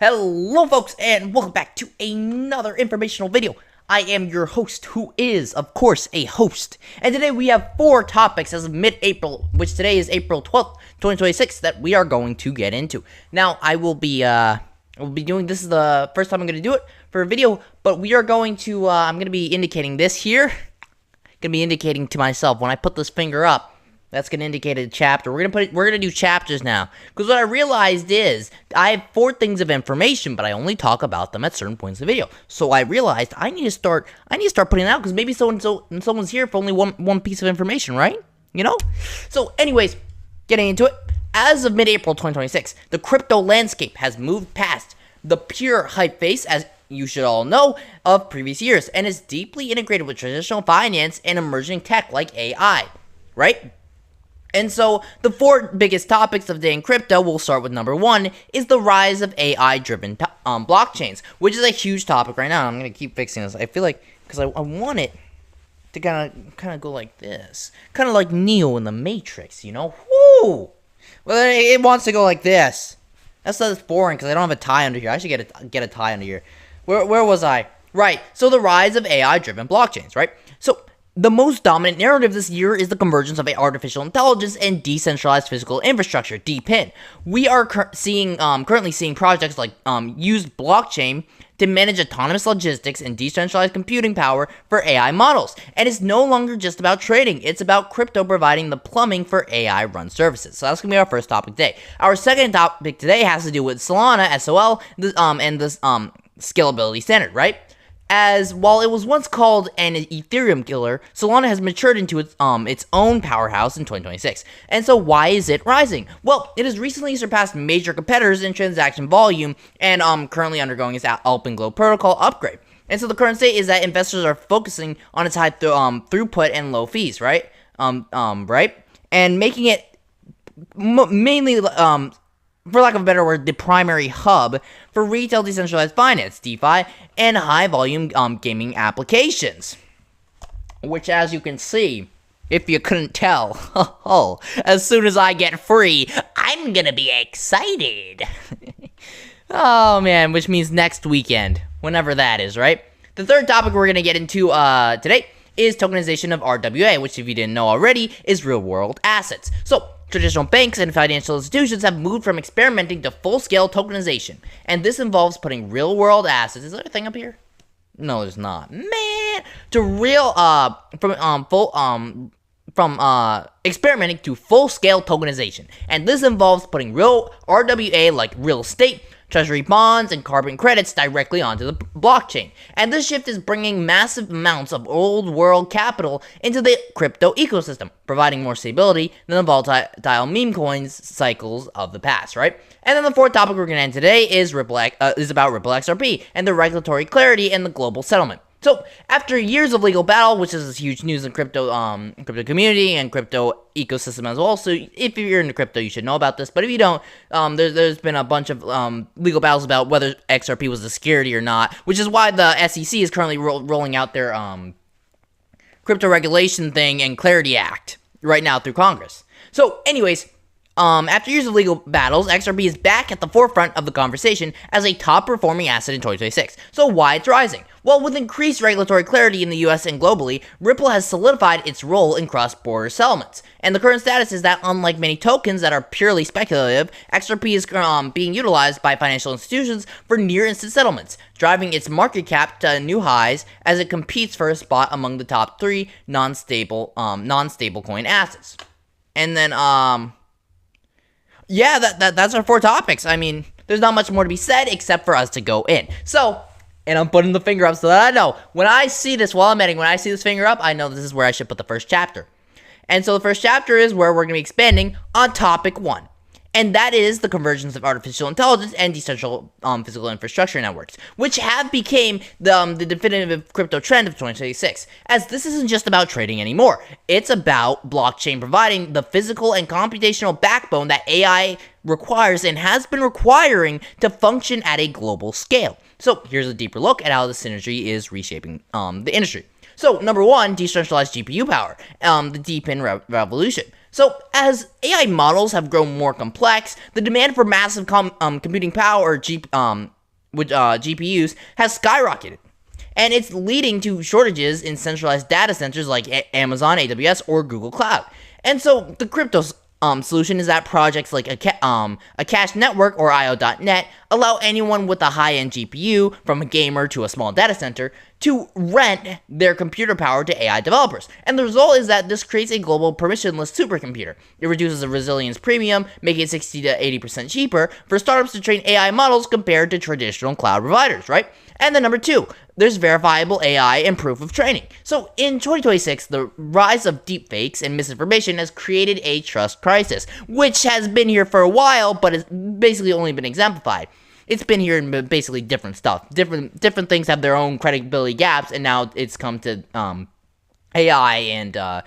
Hello folks, and welcome back to another informational video. I am your host, who is, of course, a host. And today we have 4 topics as of mid-April, which today is April 12th, 2026, that we are going to get into. Now, I will be doing, this is the first time I'm going to do it for a video, but we are going to, I'm going to be indicating this here. I'm going to be indicating to myself when I put this finger up. That's going to indicate a chapter. We're going to do chapters now. Because what I realized is, I have 4 things of information, but I only talk about them at certain points of the video. So I realized I need to start putting it out, because maybe someone's here for only one piece of information, right? You know? So anyways, getting into it. As of mid-April 2026, the crypto landscape has moved past the pure hype phase, as you should all know, of previous years, and is deeply integrated with traditional finance and emerging tech like AI, right? And so, the 4 biggest topics of the day in crypto, we'll start with number 1, is the rise of AI-driven blockchains, which is a huge topic right now. I'm going to keep fixing this. I feel like, because I want it to kind of go like this. Kind of like Neo in the Matrix, you know? Woo! Well, it wants to go like this. That's boring, because I don't have a tie under here. I should get a tie under here. Where was I? Right, so the rise of AI-driven blockchains, right? So, the most dominant narrative this year is the convergence of artificial intelligence and decentralized physical infrastructure, DePIN. We are currently seeing projects like use blockchain to manage autonomous logistics and decentralized computing power for AI models. And it's no longer just about trading, it's about crypto providing the plumbing for AI-run services. So that's going to be our first topic today. Our second topic today has to do with Solana, SOL, and this scalability standard, right? As while it was once called an Ethereum killer, Solana has matured into its own powerhouse in 2026. And so why is it rising? Well, it has recently surpassed major competitors in transaction volume and currently undergoing its Alpenglow protocol upgrade. And so the current state is that investors are focusing on its high throughput and low fees, right? Right? And making it mainly for lack of a better word, the primary hub for retail decentralized finance, DeFi, and high-volume gaming applications. Which, as you can see, if you couldn't tell, as soon as I get free, I'm gonna be excited. Oh, man, which means next weekend, whenever that is, right? The third topic we're gonna get into today is tokenization of RWA, which, if you didn't know already, is real-world assets. So, traditional banks and financial institutions have moved from experimenting to full-scale tokenization, and this involves putting real-world assets. Is there a thing up here? No, there's not. Man, from experimenting to full-scale tokenization, and this involves putting real RWA like real estate, treasury bonds, and carbon credits directly onto the blockchain. And this shift is bringing massive amounts of old-world capital into the crypto ecosystem, providing more stability than the volatile meme coins cycles of the past, right? And then the fourth topic we're going to end today is about Ripple XRP and the regulatory clarity and the global settlement. So, after years of legal battle, which is huge news in crypto community and crypto ecosystem as well, so if you're into crypto, you should know about this, but if you don't, there's been a bunch of legal battles about whether XRP was a security or not, which is why the SEC is currently rolling out their crypto regulation thing and Clarity Act right now through Congress. So, anyways, after years of legal battles, XRP is back at the forefront of the conversation as a top-performing asset in 2026. So why it's rising? Well, with increased regulatory clarity in the US and globally, Ripple has solidified its role in cross-border settlements. And the current status is that, unlike many tokens that are purely speculative, XRP is being utilized by financial institutions for near-instant settlements, driving its market cap to new highs as it competes for a spot among the top 3 non-stablecoin assets. And then, yeah, that's our 4 topics. I mean, there's not much more to be said except for us to go in. So, and I'm putting the finger up so that I know. When I see this while I'm editing, when I see this finger up, I know this is where I should put the first chapter. And so the first chapter is where we're going to be expanding on topic 1. And that is the convergence of artificial intelligence and decentralized physical infrastructure networks, which have become the definitive crypto trend of 2026, as this isn't just about trading anymore. It's about blockchain providing the physical and computational backbone that AI requires and has been requiring to function at a global scale. So here's a deeper look at how the synergy is reshaping the industry. So, number 1, decentralized GPU power, the DePIN revolution. So, as AI models have grown more complex, the demand for massive computing power, GPUs, has skyrocketed. And it's leading to shortages in centralized data centers like Amazon, AWS, or Google Cloud. And so, the crypto solution is that projects like a cache network or IO.net allow anyone with a high-end GPU, from a gamer to a small data center, to rent their computer power to AI developers. And the result is that this creates a global permissionless supercomputer. It reduces the resilience premium, making it 60 to 80% cheaper for startups to train AI models compared to traditional cloud providers, right? And then number 2, there's verifiable AI and proof of training. So in 2026, the rise of deepfakes and misinformation has created a trust crisis, which has been here for a while, but it's basically only been exemplified. It's been here in basically different stuff. Different things have their own credibility gaps, and now it's come to AI and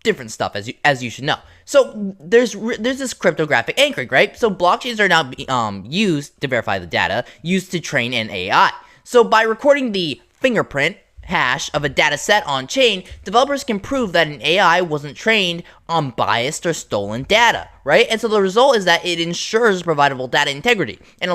different stuff, as you should know. So there's this cryptographic anchoring, right? So blockchains are now used to verify the data, used to train an AI. So by recording the fingerprint hash of a data set on chain, developers can prove that an AI wasn't trained on biased or stolen data, right? And so the result is that it ensures providable data integrity and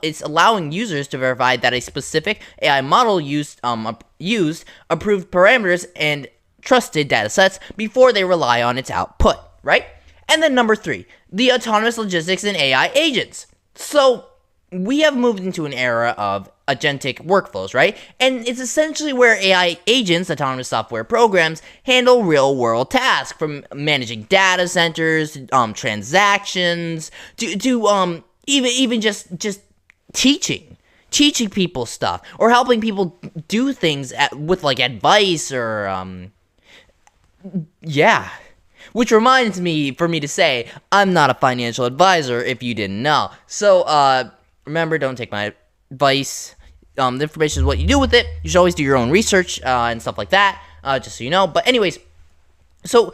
it's allowing users to verify that a specific AI model used approved parameters and trusted data sets before they rely on its output, right? And then number 3, the autonomous logistics and AI agents. So we have moved into an era of agentic workflows, right? And it's essentially where AI agents, autonomous software programs, handle real-world tasks, from managing data centers, transactions, to even just teaching people stuff, or helping people do things with like advice or yeah. Which reminds me, for me to say, I'm not a financial advisor, if you didn't know. So, remember, don't take my advice. The information is what you do with it. You should always do your own research and stuff like that, just so you know. But anyways, so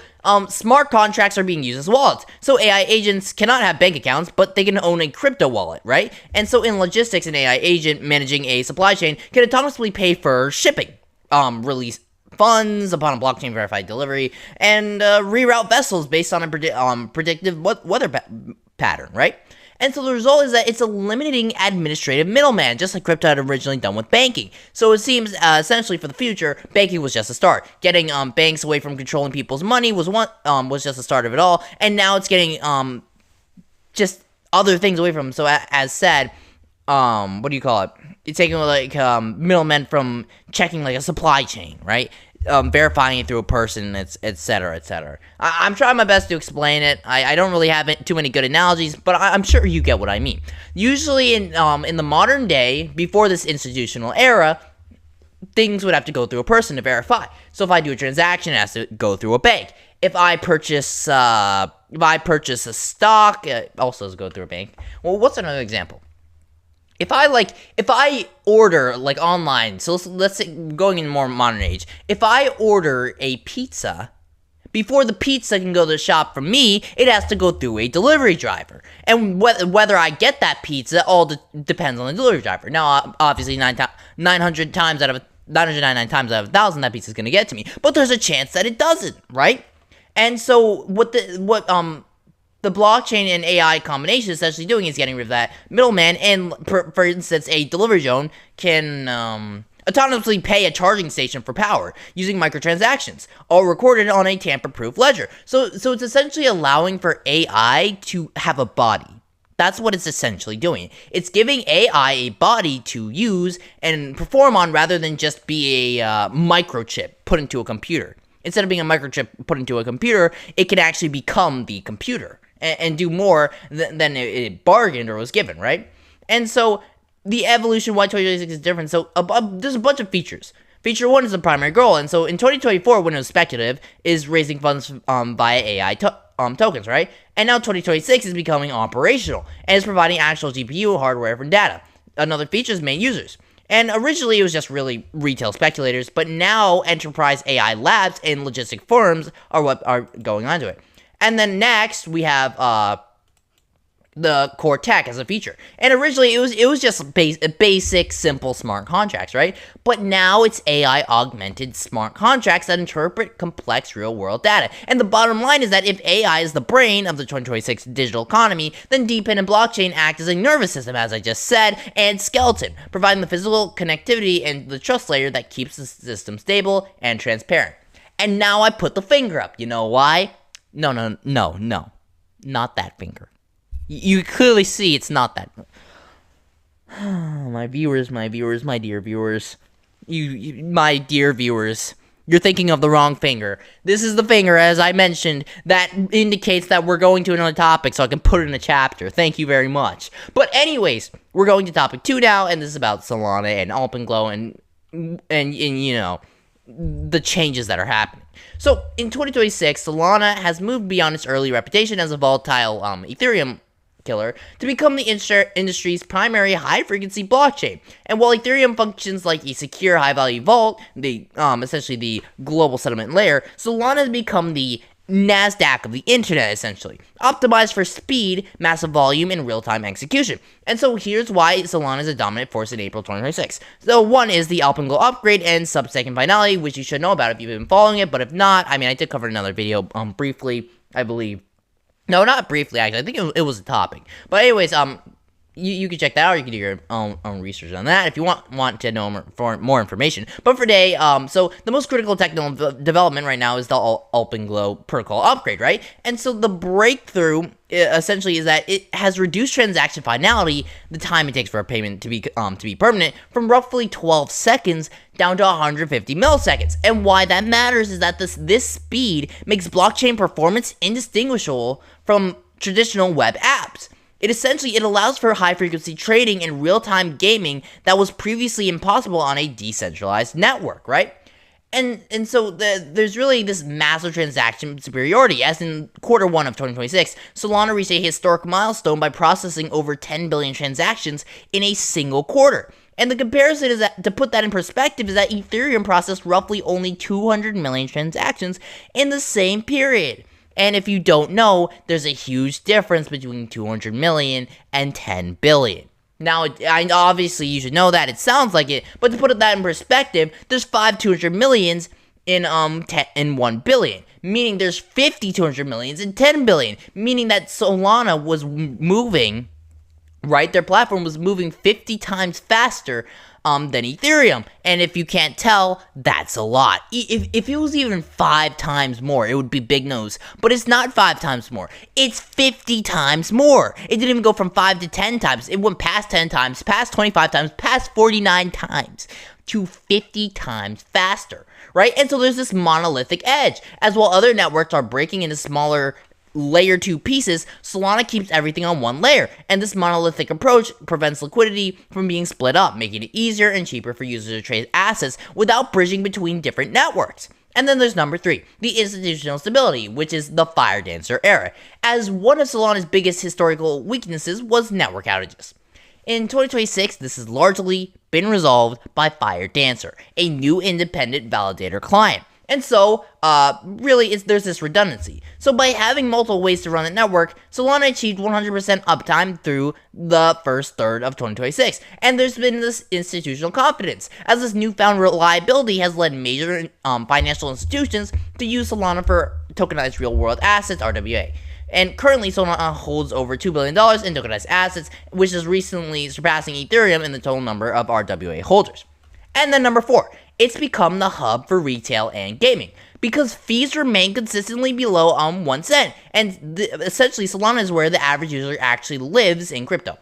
smart contracts are being used as wallets. So AI agents cannot have bank accounts, but they can own a crypto wallet, right? And so in logistics, an AI agent managing a supply chain can autonomously pay for shipping, release funds upon a blockchain verified delivery, and reroute vessels based on a predictive weather pattern, right? And so the result is that it's eliminating administrative middleman, just like crypto had originally done with banking. So it seems, essentially, for the future, banking was just a start. Getting banks away from controlling people's money was just the start of it all, and now it's getting just other things away from them. So as said, what do you call it? It's taking like middlemen from checking like a supply chain, right? Verifying it through a person, etc., etc. I'm trying my best to explain it. I don't really have too many good analogies, but I'm sure you get what I mean. Usually in the modern day, before this institutional era, things would have to go through a person to verify. So if I do a transaction, it has to go through a bank. If I purchase a stock, it also has to go through a bank. Well, what's another example? If I order, like, online, so let's say, going in more modern age, if I order a pizza, before the pizza can go to the shop from me, it has to go through a delivery driver. And whether I get that pizza all depends on the delivery driver. Now, obviously, 999 times out of 1,000, that pizza's gonna get to me. But there's a chance that it doesn't, right? And so, the blockchain and AI combination is essentially doing is getting rid of that middleman, and for instance, a delivery drone can autonomously pay a charging station for power using microtransactions, all recorded on a tamper-proof ledger. So it's essentially allowing for AI to have a body. That's what it's essentially doing. It's giving AI a body to use and perform on, rather than just be a microchip put into a computer. Instead of being a microchip put into a computer, it can actually become the computer and do more than it bargained or was given, right? And so the evolution, why 2026 is different. So there's a bunch of features. Feature 1 is the primary goal, and so in 2024, when it was speculative, is raising funds via AI tokens, right? And now 2026 is becoming operational, and is providing actual GPU hardware for data. Another feature is main users. And originally, it was just really retail speculators, but now enterprise AI labs and logistic firms are what are going onto it. And then next, we have the core tech as a feature. And originally it was just basic, simple smart contracts, right? But now it's AI augmented smart contracts that interpret complex real world data. And the bottom line is that if AI is the brain of the 2026 digital economy, then DePIN and blockchain act as a nervous system, as I just said, and skeleton, providing the physical connectivity and the trust layer that keeps the system stable and transparent. And now I put the finger up. You know why? No, not that finger. You clearly see it's not that. My viewers, my dear viewers. My dear viewers. You're thinking of the wrong finger. This is the finger, as I mentioned, that indicates that we're going to another topic, so I can put it in a chapter. Thank you very much. But anyways, we're going to topic 2 now, and this is about Solana and Alpenglow and you know, the changes that are happening. So, in 2026, Solana has moved beyond its early reputation as a volatile Ethereum killer to become the industry's primary high-frequency blockchain. And while Ethereum functions like a secure high-value vault, essentially the global settlement layer, Solana has become the NASDAQ of the internet, essentially, optimized for speed, massive volume, and real-time execution. And so here's why Solana is a dominant force in April 2026. So one is the Alpenglow upgrade and sub-second finality, which you should know about if you've been following it, but if not, I mean, I did cover another video briefly, I believe. No, not briefly, actually. I think it was a topic. But anyways, you can check that out. You can do your own research on that if you want to know more information. But for today, so the most critical technical development right now is the Alpenglow protocol upgrade, right? And so the breakthrough essentially is that it has reduced transaction finality, the time it takes for a payment to be permanent, from roughly 12 seconds down to 150 milliseconds. And why that matters is that this speed makes blockchain performance indistinguishable from traditional web apps. It allows for high-frequency trading and real-time gaming that was previously impossible on a decentralized network, right? And so there's really this massive transaction superiority, as in Q1 of 2026, Solana reached a historic milestone by processing over 10 billion transactions in a single quarter. And the comparison is that, to put that in perspective, is that Ethereum processed roughly only 200 million transactions in the same period. And if you don't know, there's a huge difference between 200 million and 10 billion. Now, obviously, you should know that. It sounds like it. But to put that in perspective, there's 5 200 millions in 1 billion. Meaning there's 50 200 millions in 10 billion. Meaning that Solana was moving, right? Their platform was moving 50 times faster than Ethereum. And if you can't tell, that's a lot. If it was even 5 times more, it would be big news. But it's not 5 times more. It's 50 times more. It didn't even go from 5 to 10 times. It went past 10 times, past 25 times, past 49 times to 50 times faster, right? And so there's this monolithic edge. As while other networks are breaking into smaller layer 2 pieces, Solana keeps everything on one layer, and this monolithic approach prevents liquidity from being split up, making it easier and cheaper for users to trade assets without bridging between different networks. And then there's number 3, the institutional stability, which is the Fire Dancer era, as one of Solana's biggest historical weaknesses was network outages. In 2026, this has largely been resolved by Fire Dancer, a new independent validator client. And so, really, there's this redundancy. So by having multiple ways to run the network, Solana achieved 100% uptime through the first third of 2026. And there's been this institutional confidence, as this newfound reliability has led major financial institutions to use Solana for tokenized real-world assets, RWA. And currently, Solana holds over $2 billion in tokenized assets, which is recently surpassing Ethereum in the total number of RWA holders. And then number 4, it's become the hub for retail and gaming, because fees remain consistently below 1 cent, and essentially Solana is where the average user actually lives in crypto,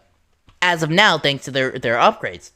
as of now, thanks to their upgrades.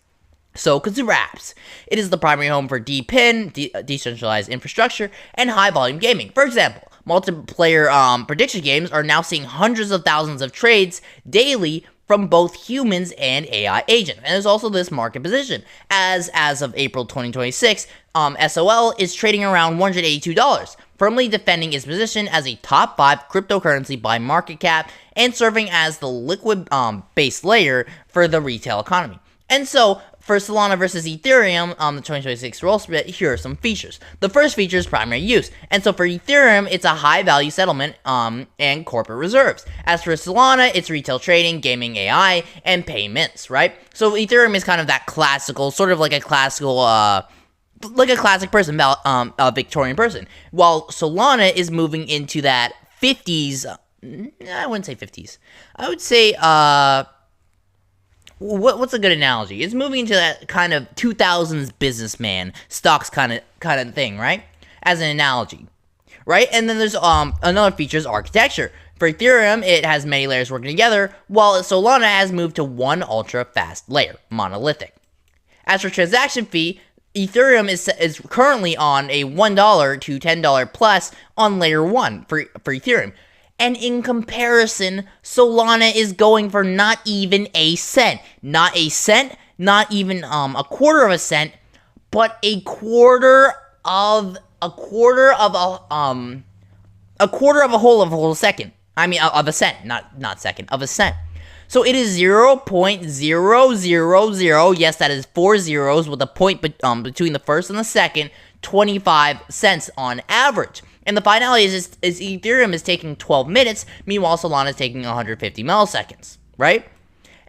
So, consumer apps. It is the primary home for DePIN, decentralized infrastructure, and high-volume gaming. For example, multiplayer prediction games are now seeing hundreds of thousands of trades daily from both humans and AI agents. And there's also this market position, as of April 2026, SOL is trading around $182, firmly defending its position as a top 5 cryptocurrency by market cap and serving as the liquid base layer for the retail economy. And so, for Solana versus Ethereum, the 2026 roll split, here are some features. The first feature is primary use, and so for Ethereum, it's a high-value settlement and corporate reserves. As for Solana, it's retail trading, gaming AI, and payments, right? So Ethereum is kind of that classical, sort of like a classical, like a classic person, a Victorian person, while Solana is moving into that 50s, I wouldn't say 50s, I would say, what's a good analogy? It's moving into that kind of 2000s businessman stocks kind of thing, right? As an analogy, right? And then there's another feature is architecture. For Ethereum, it has many layers working together, while Solana has moved to one ultra fast layer, monolithic. As for transaction fee, Ethereum is currently on a $1 to $10 plus on layer 1 for Ethereum. And in comparison, Solana is going for not even a cent. Not a cent, not even a quarter of a cent, but a quarter of a whole second. I mean, of a cent, not second, of a cent. So it is 0.000, yes, that is 4 zeros with a point between the first and the second, 25 cents on average. And the finality is Ethereum is taking 12 minutes, meanwhile Solana is taking 150 milliseconds, right?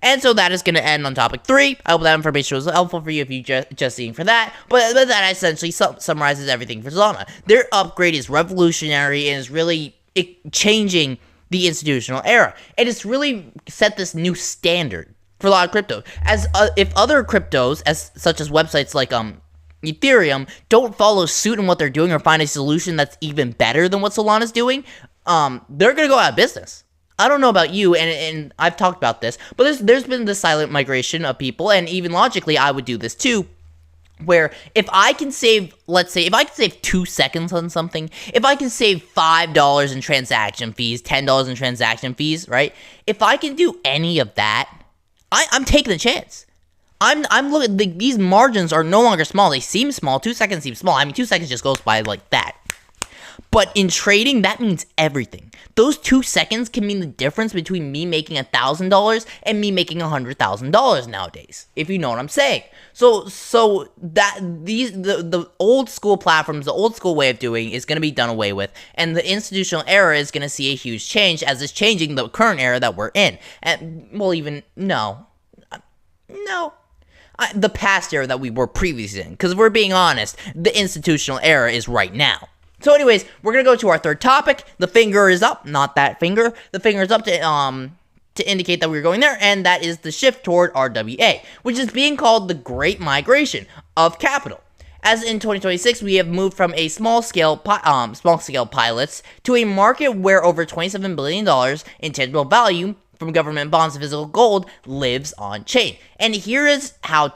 And so that is going to end on topic 3. I hope that information was helpful for you if you just seeing for that. But that essentially summarizes everything for Solana. Their upgrade is revolutionary and is really changing the institutional era. And it's really set this new standard for a lot of crypto. As if other cryptos, such as websites like Ethereum, don't follow suit in what they're doing or find a solution that's even better than what Solana's doing, they're gonna go out of business. I don't know about you, and I've talked about this, but there's been this silent migration of people, and even logically, I would do this too, where if I can save, let's say, if I can save 2 seconds on something, if I can save $5 in transaction fees, $10 in transaction fees, right? If I can do any of that, I'm taking the chance. I'm looking, these margins are no longer small. They seem small. 2 seconds seem small. I mean, 2 seconds just goes by like that. But in trading, that means everything. Those 2 seconds can mean the difference between me making $1,000 and me making $100,000 nowadays, if you know what I'm saying. So that the old school platforms, the old school way of doing is going to be done away with, and the institutional era is going to see a huge change as it's changing the current era that we're in. And well, even no. The past era that we were previously in, because if we're being honest, the institutional era is right now. So anyways, we're going to go to our third topic. The finger is up, not that finger. The finger is up to indicate that we're going there, and that is the shift toward RWA, which is being called the Great Migration of Capital. As in 2026, we have moved from a small-scale pilots to a market where over $27 billion in tangible value from government bonds to physical gold lives on chain. And here is how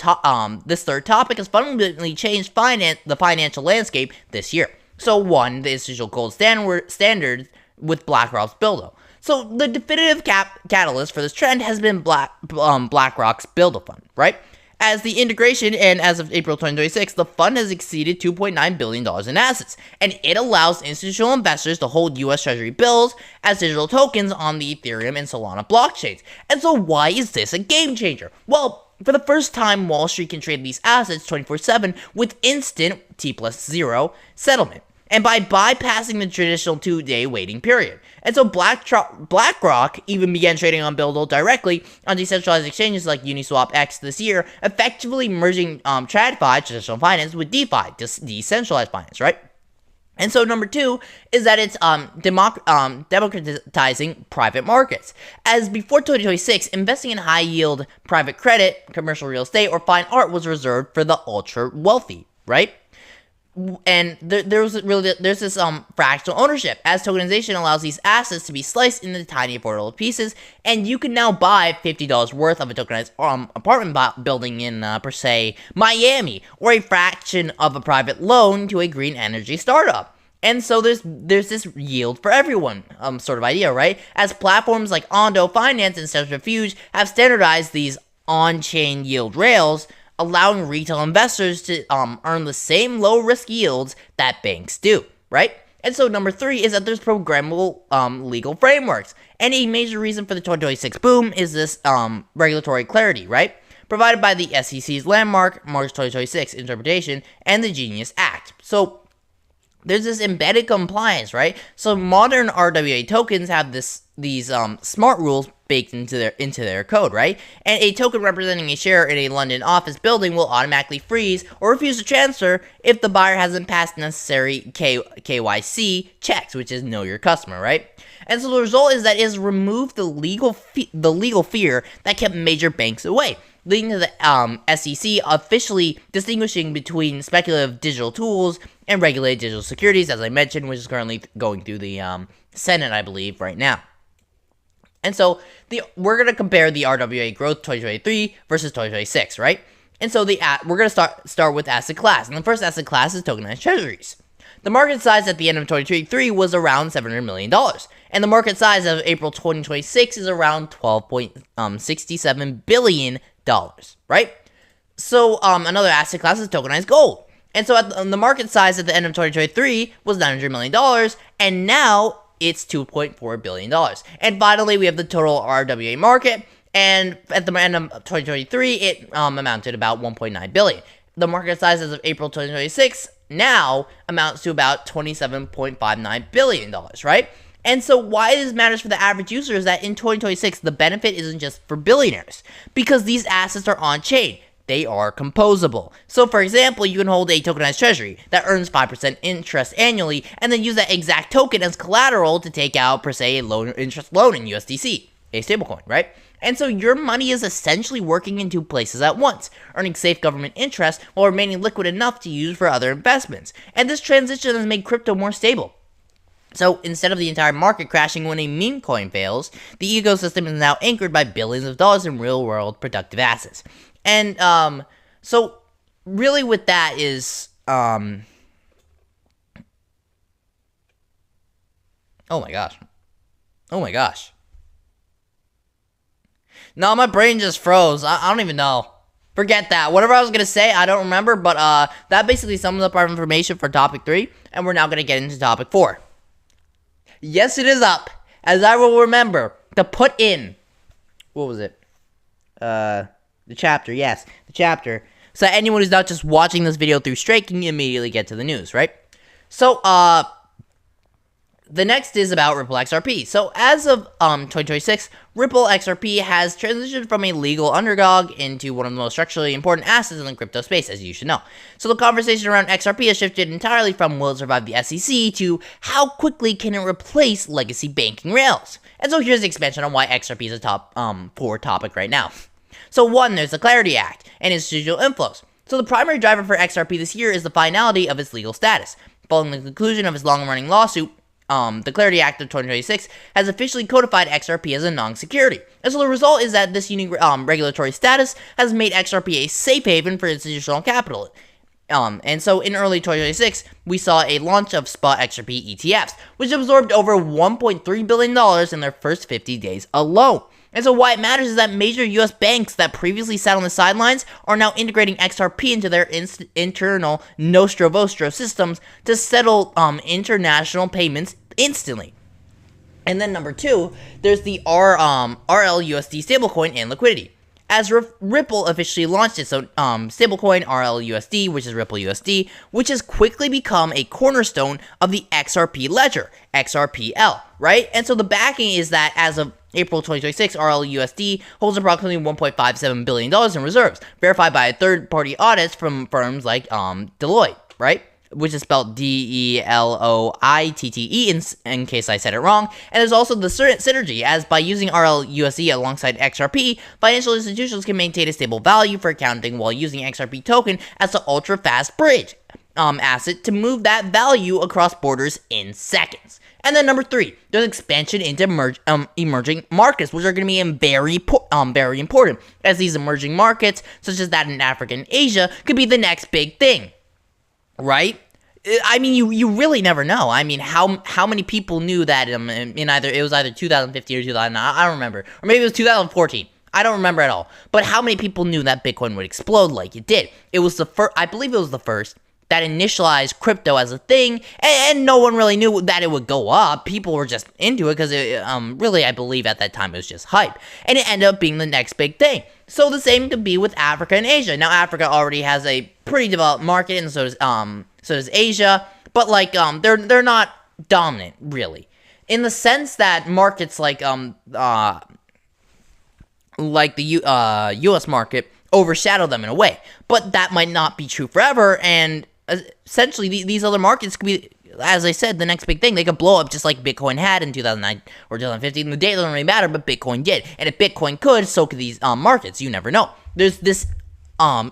this third topic has fundamentally changed the financial landscape this year. So 1, the institutional gold standard with BlackRock's BUIDL. So the definitive catalyst for this trend has been BlackRock's BUIDL fund, right? As the integration, and as of April 2026, the fund has exceeded $2.9 billion in assets, and it allows institutional investors to hold US Treasury bills as digital tokens on the Ethereum and Solana blockchains. And so why is this a game changer? Well, for the first time, Wall Street can trade these assets 24/7 with instant T+0 settlement, and by bypassing the traditional 2-day waiting period. And so BlackRock even began trading on BUIDL directly on decentralized exchanges like Uniswap X this year, effectively merging TradFi, traditional finance, with DeFi, decentralized finance, right? And so number 2 is that it's democratizing private markets. As before 2026, investing in high-yield private credit, commercial real estate, or fine art was reserved for the ultra-wealthy, right? And there's this fractional ownership, as tokenization allows these assets to be sliced into tiny affordable pieces, and you can now buy $50 worth of a tokenized apartment building in per se Miami, or a fraction of a private loan to a green energy startup. And so there's this yield for everyone sort of idea, right? As platforms like Ondo Finance and Centrifuge have standardized these on-chain yield rails, allowing retail investors to earn the same low-risk yields that banks do, right? And so number 3 is that there's programmable legal frameworks. And a major reason for the 2026 boom is this regulatory clarity, right? provided by the SEC's landmark March 2026 interpretation and the Genius Act. So there's this embedded compliance, right? So modern RWA tokens have these smart rules baked into their code, right? And a token representing a share in a London office building will automatically freeze or refuse to transfer if the buyer hasn't passed necessary KYC checks, which is know your customer, right? And so the result is that it has removed the legal fear that kept major banks away, leading to the SEC officially distinguishing between speculative digital tools and regulated digital securities, as I mentioned, which is currently going through the Senate, I believe, right now. And so we're going to compare the RWA growth 2023 versus 2026, right? And so we're going to start with asset class. And the first asset class is tokenized treasuries. The market size at the end of 2023 was around $700 million. And the market size of April 2026 is around $12.67 billion, right? So another asset class is tokenized gold. And so the market size at the end of 2023 was $900 million, and now it's $2.4 billion. And finally, we have the total RWA market, and at the end of 2023, it amounted about $1.9 billion. The market size as of April 2026 now amounts to about $27.59 billion, right? And so why this matters for the average user is that in 2026, the benefit isn't just for billionaires, because these assets are on-chain. They are composable. So for example, you can hold a tokenized treasury that earns 5% interest annually and then use that exact token as collateral to take out, per se, a low interest loan in USDC, a stablecoin, right? And so your money is essentially working in two places at once, earning safe government interest while remaining liquid enough to use for other investments. And this transition has made crypto more stable. So instead of the entire market crashing when a meme coin fails, the ecosystem is now anchored by billions of dollars in real-world productive assets. And so really with that is oh my gosh. No, my brain just froze. I don't even know. Forget that. Whatever I was going to say, I don't remember, but that basically sums up our information for topic 3, and we're now going to get into topic 4. Yes, it is up, as I will remember to put in, what was it? The chapter, yes, the chapter. So anyone who's not just watching this video through straight can immediately get to the news, right? So, the next is about Ripple XRP. So as of 2026, Ripple XRP has transitioned from a legal underdog into one of the most structurally important assets in the crypto space, as you should know. So the conversation around XRP has shifted entirely from will it survive the SEC to how quickly can it replace legacy banking rails. And so here's the expansion on why XRP is a top 4 topic right now. So 1, there's the Clarity Act and institutional inflows. So the primary driver for XRP this year is the finality of its legal status. Following the conclusion of its long-running lawsuit, the Clarity Act of 2026 has officially codified XRP as a non-security. And so the result is that this unique regulatory status has made XRP a safe haven for institutional capital. And so in early 2026, we saw a launch of spot XRP ETFs, which absorbed over $1.3 billion in their first 50 days alone. And so why it matters is that major US banks that previously sat on the sidelines are now integrating XRP into their internal Nostro Vostro systems to settle international payments instantly. And then number 2, there's the RLUSD stablecoin and liquidity. As Ripple officially launched its own stablecoin, RLUSD, which is Ripple USD, which has quickly become a cornerstone of the XRP ledger, XRPL, right? And so the backing is that as of April 2026, RLUSD holds approximately $1.57 billion in reserves, verified by third-party audits from firms like Deloitte, right? Which is spelled DELOITTE in case I said it wrong. And there's also the synergy, as by using RLUSD alongside XRP, financial institutions can maintain a stable value for accounting while using XRP token as the ultra-fast bridge asset to move that value across borders in seconds. And then number 3, there's expansion into emerging markets, which are going to be very important, as these emerging markets, such as that in Africa and Asia, could be the next big thing, right? I mean, you really never know. I mean, how many people knew that it was either 2015 or 2009, I don't remember, or maybe it was 2014. I don't remember at all. But how many people knew that Bitcoin would explode like it did? It was the first, I believe it was the first that initialized crypto as a thing, and no one really knew that it would go up. People were just into it because really, I believe at that time it was just hype, and it ended up being the next big thing. So the same could be with Africa and Asia. Now Africa already has a pretty developed market, and so does Asia, but like they're not dominant really, in the sense that markets like the U.S. market overshadow them in a way, but that might not be true forever, and essentially these other markets could be, as I said, the next big thing. They could blow up just like Bitcoin had in 2009 or 2015. The date doesn't really matter, but Bitcoin did, and if Bitcoin could, so could these markets. You never know. There's this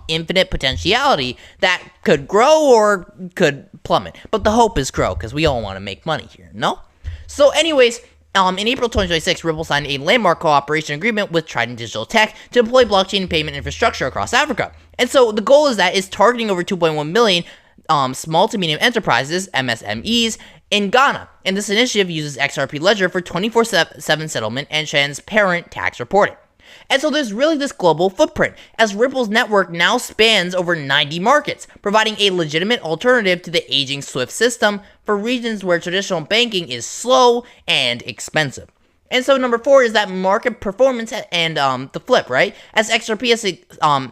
infinite potentiality that could grow or could plummet, but the hope is grow, because we all want to make money here, no? So anyways, in April 2026, Ripple signed a landmark cooperation agreement with Trident Digital Tech to deploy blockchain payment infrastructure across Africa. And so the goal is targeting over 2.1 million small to medium enterprises, MSMEs, in Ghana. And this initiative uses XRP Ledger for 24/7 settlement and transparent tax reporting. And so there's really this global footprint, as Ripple's network now spans over 90 markets, providing a legitimate alternative to the aging SWIFT system for regions where traditional banking is slow and expensive. And so number 4 is that market performance and the flip, right? As XRP has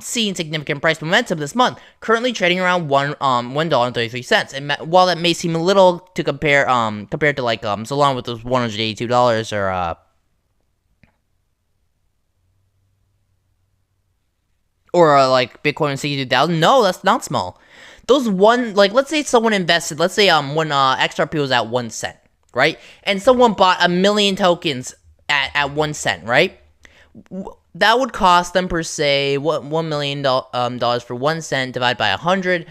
seen significant price momentum this month, currently trading around $1.33. And while that may seem a little to compared to like Solana with those $182 or like Bitcoin 62,000, no, that's not small. Those let's say someone invested, let's say when XRP was at 1 cent, right? And someone bought 1 million tokens at 1 cent, right? That would cost them per se $1 million dollars for 1 cent divided by 100.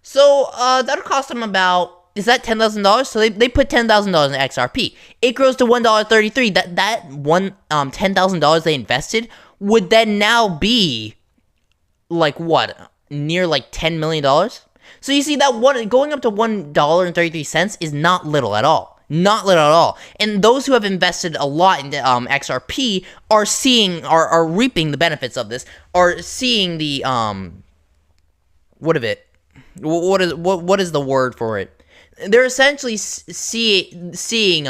So that would cost them about, is that $10,000? So they put $10,000 in XRP. It grows to $1.33. That $10,000 they invested would then now be like what? Near like $10 million? So you see that going up to $1.33 is not little at all. Not little at all. And those who have invested a lot into XRP are reaping the benefits of this, are seeing the what is the word for it? They're essentially seeing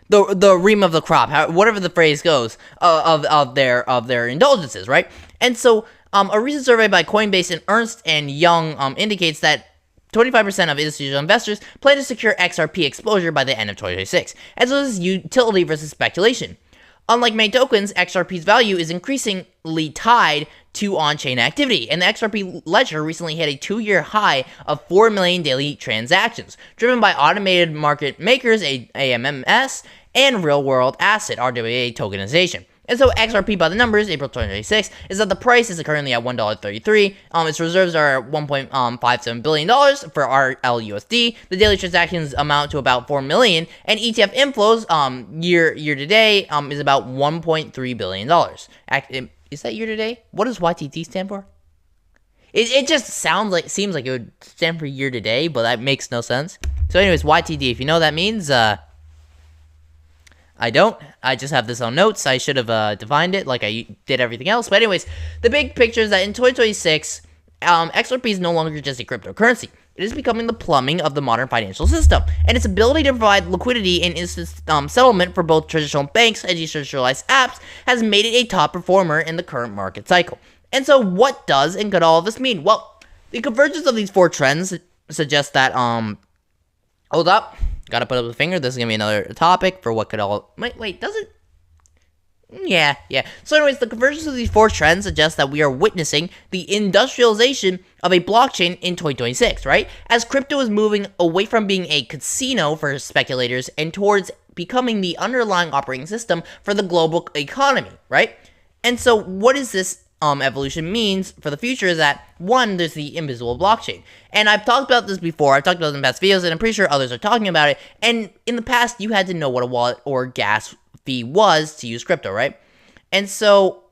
the ream of the crop, whatever the phrase goes, of their indulgences, right? And so a recent survey by Coinbase and Ernst & Young indicates that 25% of institutional investors plan to secure XRP exposure by the end of 2026. And so this is utility versus speculation. Unlike many tokens, XRP's value is increasingly tied to on-chain activity, and the XRP ledger recently hit a 2-year high of 4 million daily transactions, driven by automated market makers, AMMS, and real-world asset, RWA Tokenization. And so XRP by the numbers, April 2026, is that the price is currently at $1.33. Its reserves are $1.57 billion for RLUSD. The daily transactions amount to about 4 million, and ETF inflows year to date is about $1.3 billion. Is that year to date? What does YTD stand for? It just seems like it would stand for year to date, but that makes no sense. So anyways, YTD, if you know what that means, I don't. I just have this on notes. I should have defined it like I did everything else. But anyways, the big picture is that in 2026, XRP is no longer just a cryptocurrency. It is becoming the plumbing of the modern financial system, and its ability to provide liquidity and instant settlement for both traditional banks and decentralized apps has made it a top performer in the current market cycle. And so what does and could all of this mean? Well, the convergence of these 4 trends suggests that, hold up. Gotta put up the finger. This is gonna be another topic for what could all... Wait, does it? Yeah. So anyways, the convergence of these 4 trends suggests that we are witnessing the industrialization of a blockchain in 2026, right? As crypto is moving away from being a casino for speculators and towards becoming the underlying operating system for the global economy, right? And so what is this evolution means for the future is that, 1, there's the invisible blockchain. And I've talked about this before. I've talked about it in past videos, and I'm pretty sure others are talking about it. And in the past, you had to know what a wallet or gas fee was to use crypto, right? And so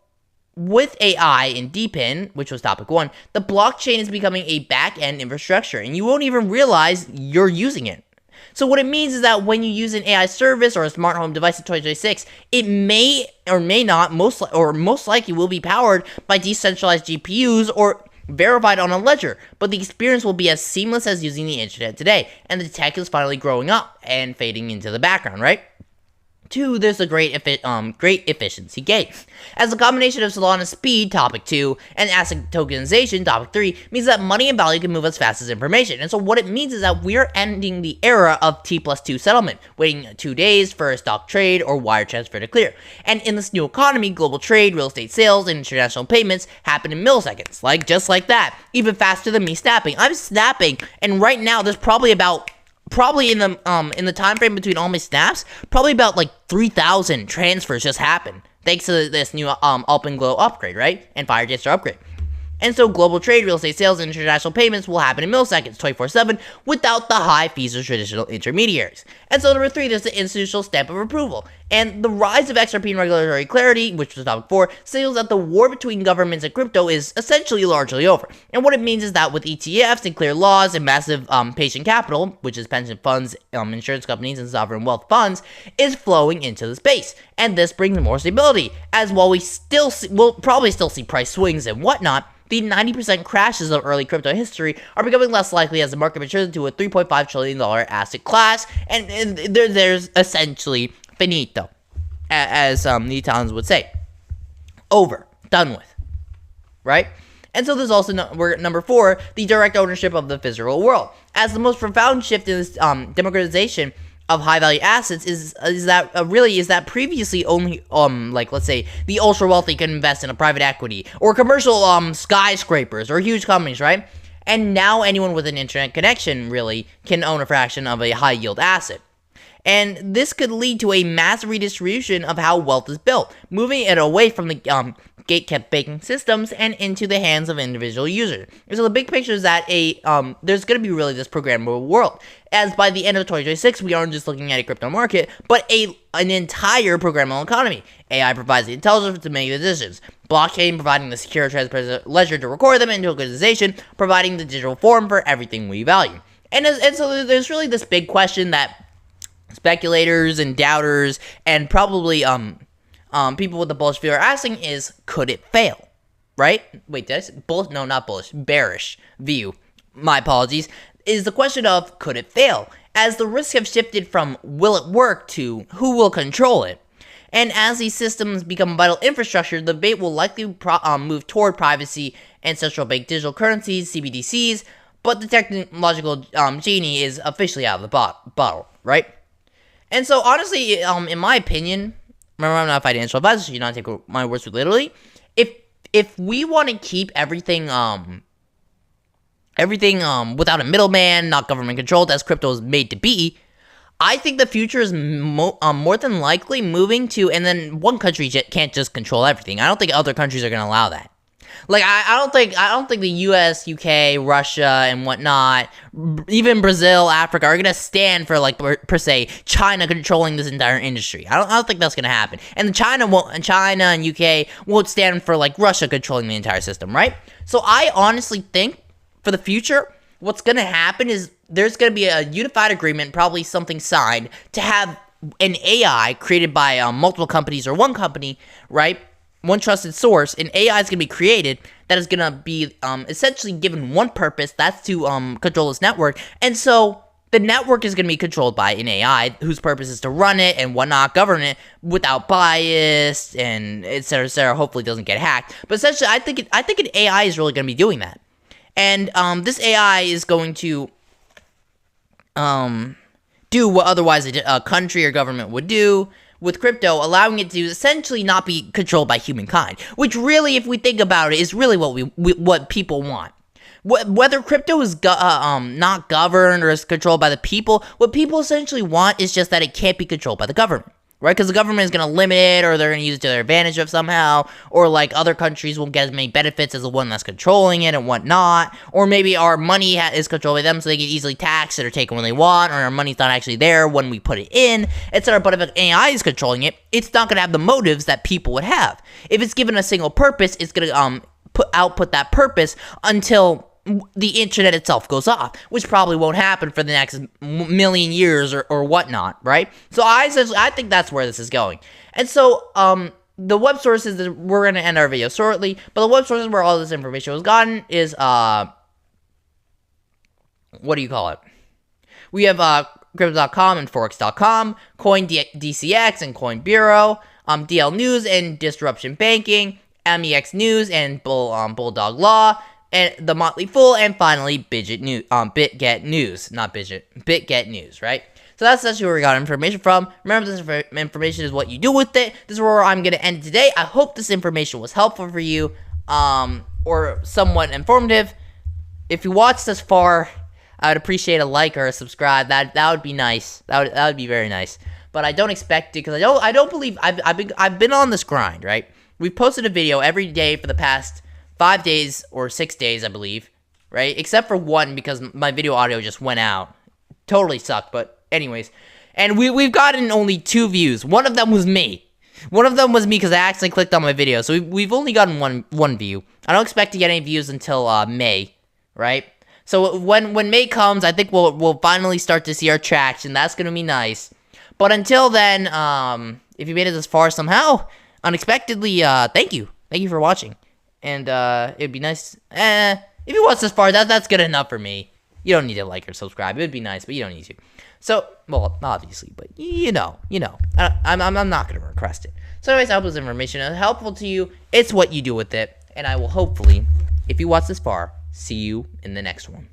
with AI and DePIN, which was topic 1, the blockchain is becoming a back-end infrastructure, and you won't even realize you're using it. So what it means is that when you use an AI service or a smart home device in 2026, it may or may not, most likely will be powered by decentralized GPUs or verified on a ledger, but the experience will be as seamless as using the internet today, and the tech is finally growing up and fading into the background, right? 2, there's a great efficiency gain. As a combination of Solana speed, topic 2, and asset tokenization, topic 3, means that money and value can move as fast as information. And so what it means is that we're ending the era of T+2 settlement, waiting 2 days for a stock trade or wire transfer to clear. And in this new economy, global trade, real estate sales, and international payments happen in milliseconds, just like that, even faster than me snapping. I'm snapping, and right now there's probably in the time frame between all my snaps, probably about 3,000 transfers just happened thanks to this new Alpenglow upgrade, right? And Fire Tester upgrade. And so global trade, real estate sales, and international payments will happen in milliseconds, 24/7, without the high fees of traditional intermediaries. And so number 3, there's the institutional stamp of approval. And the rise of XRP and regulatory clarity, which was topic 4, signals that the war between governments and crypto is essentially largely over. And what it means is that with ETFs and clear laws and massive patient capital, which is pension funds, insurance companies, and sovereign wealth funds, is flowing into the space. And this brings more stability, as while we'll probably still see price swings and whatnot, the 90% crashes of early crypto history are becoming less likely as the market matures into a $3.5 trillion asset class, and there's essentially finito, as the Italians would say. Over. Done with. Right? And so there's also, number 4, the direct ownership of the physical world. As the most profound shift in this democratization of high-value assets is that previously only, let's say, the ultra-wealthy can invest in a private equity, or commercial, skyscrapers, or huge companies, right? And now anyone with an internet connection, really, can own a fraction of a high-yield asset. And this could lead to a mass redistribution of how wealth is built, moving it away from the gate-kept banking systems and into the hands of individual users. And so the big picture is that there's going to be really this programmable world, as by the end of 2026, we aren't just looking at a crypto market, but an entire programmable economy. AI provides the intelligence to make the decisions. Blockchain providing the secure, transparent ledger to record them, and tokenization providing the digital form for everything we value. And so there's really this big question that speculators and doubters and probably people with the bullish view are asking is, could it fail? Right? Wait, did I say bullish? No, not bullish. Bearish view. My apologies. Is the question of, could it fail? As the risks have shifted from will it work to who will control it. And as these systems become vital infrastructure, the debate will likely move toward privacy and central bank digital currencies, CBDCs, but the technological genie is officially out of the bottle, right? And so, honestly, in my opinion, remember, I'm not a financial advisor, so you don't take my words for literally. If we want to keep everything without a middleman, not government controlled, as crypto is made to be, I think the future is more than likely moving to, and then one country can't just control everything. I don't think other countries are going to allow that. I don't think the US, UK, Russia, and whatnot, even Brazil, Africa, are gonna stand for per se China controlling this entire industry. I don't think that's gonna happen. And China and UK won't stand for Russia controlling the entire system, right? So I honestly think for the future, what's gonna happen is there's gonna be a unified agreement, probably something signed, to have an AI created by multiple companies or one company, right? One trusted source, an AI is going to be created that is going to be essentially given one purpose, that's to control this network. And so the network is going to be controlled by an AI whose purpose is to run it and whatnot, govern it without bias and et cetera, hopefully it doesn't get hacked. But essentially, I think an AI is really going to be doing that. And this AI is going to do what otherwise a country or government would do with crypto, allowing it to essentially not be controlled by humankind, which really, if we think about it, is really what people want. Whether crypto is not governed or is controlled by the people, what people essentially want is just that it can't be controlled by the government, right? Because the government is going to limit it, or they're going to use it to their advantage of somehow, or other countries won't get as many benefits as the one that's controlling it and whatnot, or maybe our money is controlled by them so they can easily tax it or take it when they want, or our money's not actually there when we put it in, etc. But if an AI is controlling it, it's not going to have the motives that people would have. If it's given a single purpose, it's going to output that purpose until the internet itself goes off, which probably won't happen for the next million years or whatnot, right? So I think that's where this is going. And so the web sources that we're going to end our video shortly, but the web sources where all this information was gotten is, what do you call it? We have, crypto.com and forex.com, DCX and Coin Bureau, DL News and Disruption Banking, MEX News and Bulldog Law, and The Motley Fool, and finally, BitGet News. Not Bidget, BitGet News, right? So that's essentially where we got information from. Remember, this information is what you do with it. This is where I'm going to end today. I hope this information was helpful for you, or somewhat informative. If you watched this far, I would appreciate a like or a subscribe. That would be nice. That would be very nice. But I don't expect it, because I don't believe I've been on this grind, right? We've posted a video every day for the past 5 days or 6 days, I believe, right? Except for one, because my video audio just went out. Totally sucked, but anyways. And we've gotten only 2 views. One of them was me. One of them was me because I accidentally clicked on my video. So we've only gotten one view. I don't expect to get any views until May, right? So when May comes, I think we'll finally start to see our traction. That's gonna be nice. But until then, if you made it this far somehow, unexpectedly, thank you for watching. And it'd be nice. If you watched this far, that's good enough for me. You don't need to like or subscribe. It would be nice, but you don't need to. So, well, obviously, but you know. I'm not gonna request it. So, anyways, I hope this information is helpful to you. It's what you do with it, and I will hopefully, if you watch this far, see you in the next one.